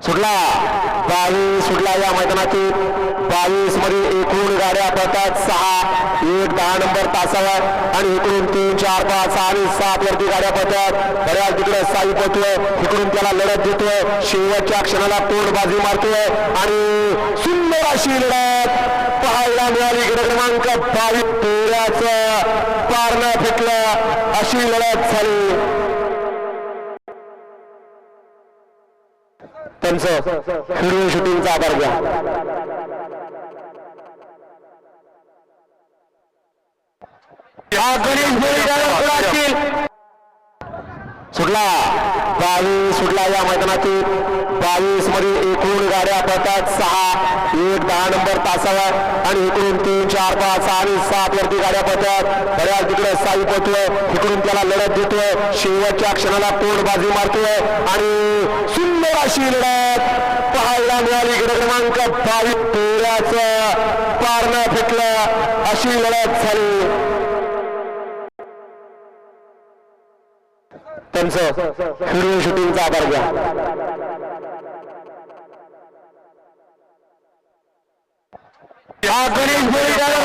सुटला 22 सुटला या मैदानातील 22 मध्ये एकूण गाड्या पळतात 6 1 10 नंबर तासावर आणि इकडून 3 4 5 6 आणि 7 वरती गाड्या पळतात बऱ्याच तिकडे साई पळतोय इकडून त्याला लढत देतोय शेवटच्या क्षणाला तोंडबाजी मारतोय आणि सुंदर अशी लढत पाहायला मिळाली क्रमांक 22 तेराचं पारणं फेकलं अशी लढत झाली त्यांचं व्हिडिओ शूटिंगचा आभार घ्या गणेश सुटला 22 सुटला या मैदानातील 22 मध्ये एकूण गाड्या पळतात 6 1 10 नंबर तासावर आणि इकडून 3 4 5 6 आणि 7 वरती गाड्या पळतात बऱ्याच तिकडे साई पळतोय इकडून त्याला लढत देतोय शेवटच्या क्षणाला तोंडबाजी मारतोय आणि सुंदर अशी लढत पाहायला मिळाली क्रमांक 22 तेराचं पारणं फेकलं अशी लढत झाली त्यांचं व्हिडिओ शूटिंगचा आभार घ्या गणेश